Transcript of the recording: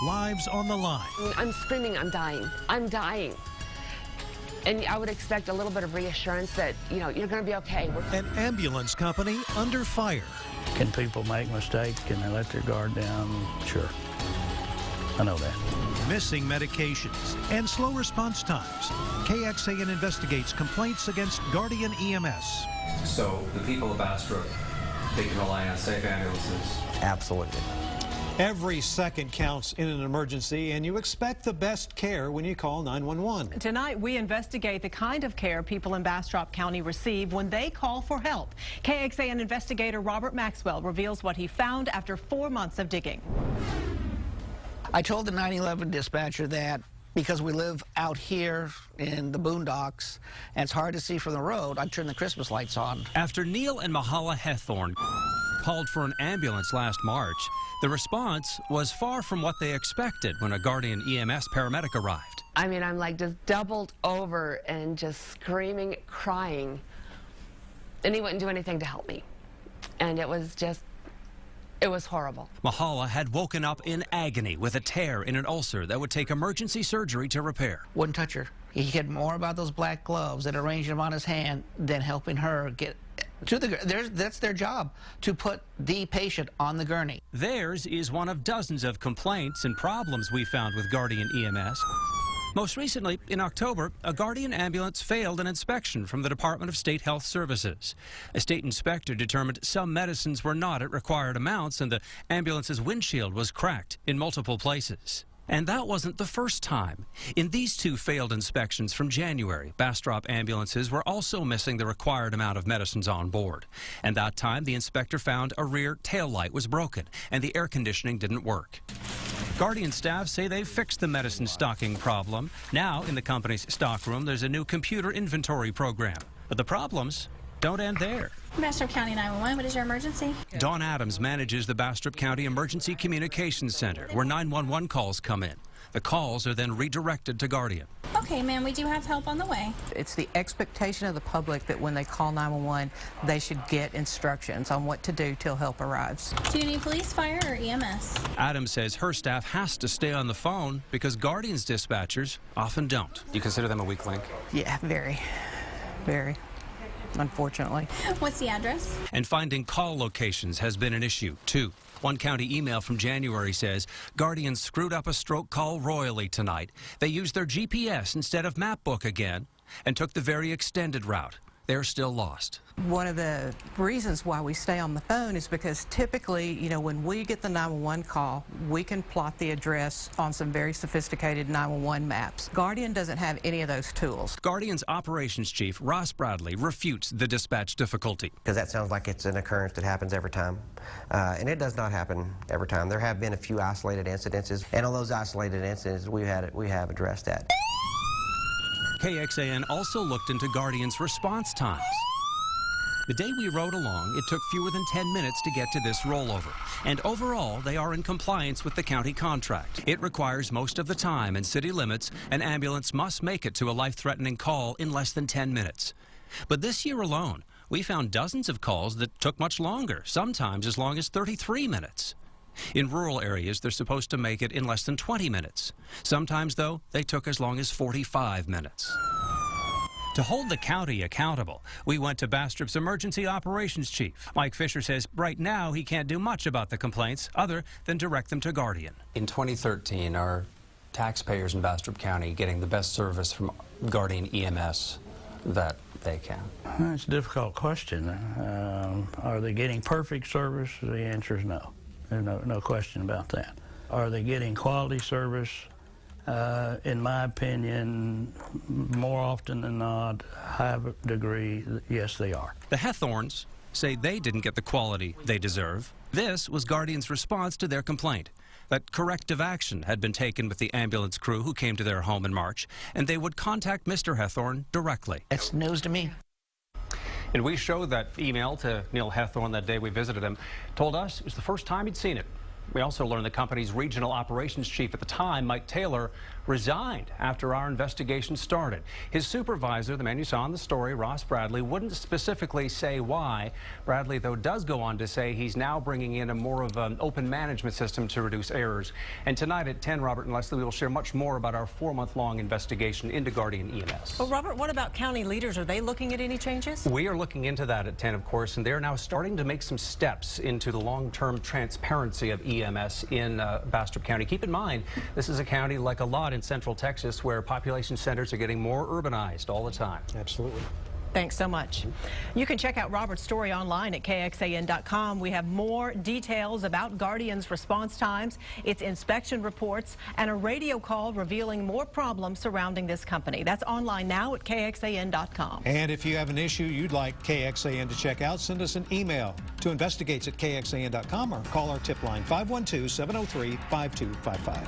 lives on the line. I'm screaming, I'm dying. I'm dying. And I would expect a little bit of reassurance that, you know, you're going to be okay. An ambulance company under fire. Can people make mistakes? Can they let their guard down? Sure. I know that. Missing medications and slow response times. KXAN investigates complaints against Guardian EMS. So the people of Bastrop, they can rely on safe ambulances? Absolutely. Every second counts in an emergency, and you expect the best care when you call 911. Tonight, we investigate the kind of care people in Bastrop County receive when they call for help. KXAN investigator Robert Maxwell reveals what he found after 4 months of digging. I told the 911 dispatcher that because we live out here in the boondocks and it's hard to see from the road, I'd turn the Christmas lights on. After Neil and Mahala Hethorn called for an ambulance last March, the response was far from what they expected when a Guardian EMS paramedic arrived. I mean, I'm like just doubled over and just screaming, crying. And he wouldn't do anything to help me. And it was horrible. Mahala had woken up in agony with a tear in an ulcer that would take emergency surgery to repair. Wouldn't touch her. He cared more about those black gloves that arranged them on his hand than helping her get to the gurney. That's their job, to put the patient on the gurney. Theirs is one of dozens of complaints and problems we found with Guardian EMS. Most recently, in October, a Guardian ambulance failed an inspection from the Department of State Health Services. A state inspector determined some medicines were not at required amounts and the ambulance's windshield was cracked in multiple places. And that wasn't the first time. In these two failed inspections from January, Bastrop ambulances were also missing the required amount of medicines on board. And that time, the inspector found a rear tail light was broken and the air conditioning didn't work. Guardian staff say they've fixed the medicine stocking problem. Now, in the company's stockroom, there's a new computer inventory program. But the problems don't end there. Bastrop County 911, what is your emergency? Dawn Adams manages the Bastrop County Emergency Communications Center, where 911 calls come in. The calls are then redirected to Guardian. Okay, ma'am, we do have help on the way. It's the expectation of the public that when they call 911, they should get instructions on what to do till help arrives. Do you need police, fire, or EMS? Adams says her staff has to stay on the phone because Guardian's dispatchers often don't. Do you consider them a weak link? Yeah, very, unfortunately. What's the address? And finding call locations has been an issue, too. One county email from January says, Guardian screwed up a stroke call royally tonight. They used their GPS instead of MapBook again and took the very extended route. They're still lost. One of the reasons why we stay on the phone is because typically, you know, when we get the 911 call, we can plot the address on some very sophisticated 911 maps. Guardian doesn't have any of those tools. Guardian's operations chief, Ross Bradley, refutes the dispatch difficulty. Because that sounds like it's an occurrence that happens every time. And it does not happen every time. There have been a few isolated incidences, and on those isolated incidents, we have addressed that. KXAN also looked into Guardian's response times. The day we rode along, it took fewer than 10 minutes to get to this rollover. And overall, they are in compliance with the county contract. It requires most of the time and city limits. An ambulance must make it to a life-threatening call in less than 10 minutes. But this year alone, we found dozens of calls that took much longer, sometimes as long as 33 minutes. In rural areas, they're supposed to make it in less than 20 minutes. Sometimes, though, they took as long as 45 minutes. To hold the county accountable, we went to Bastrop's emergency operations chief. Mike Fisher says right now he can't do much about the complaints other than direct them to Guardian. In 2013, are taxpayers in Bastrop County getting the best service from Guardian EMS that they can? That's a difficult question. Are they getting perfect service? The answer is no. There's no question about that. Are they getting quality service? In my opinion, more often than not, high degree, yes, they are. The Hethorns say they didn't get the quality they deserve. This was Guardian's response to their complaint, that corrective action had been taken with the ambulance crew who came to their home in March, and they would contact Mr. Hethorn directly. It's news to me. And we showed that email to Neil Hethorn that day we visited him. Told us it was the first time he'd seen it. We also learned the company's regional operations chief at the time, Mike Taylor, resigned after our investigation started. His supervisor, the man you saw in the story, Ross Bradley, wouldn't specifically say why. Bradley, though, does go on to say he's now bringing in a more of an open management system to reduce errors. And tonight at 10, Robert and Leslie, we will share much more about our 4-month-long investigation into Guardian EMS. Well, Robert, what about county leaders? Are they looking at any changes? We are looking into that at 10, of course, and they're now starting to make some steps into the long-term transparency of EMS in Bastrop County. Keep in mind, this is a county like a lot in central Texas where population centers are getting more urbanized all the time. Absolutely. Thanks so much. You can check out Robert's story online at KXAN.com. We have more details about Guardian's response times, its inspection reports, and a radio call revealing more problems surrounding this company. That's online now at KXAN.com. And if you have an issue you'd like KXAN to check out, send us an email to investigates@KXAN.com or call our tip line 512-703-5255.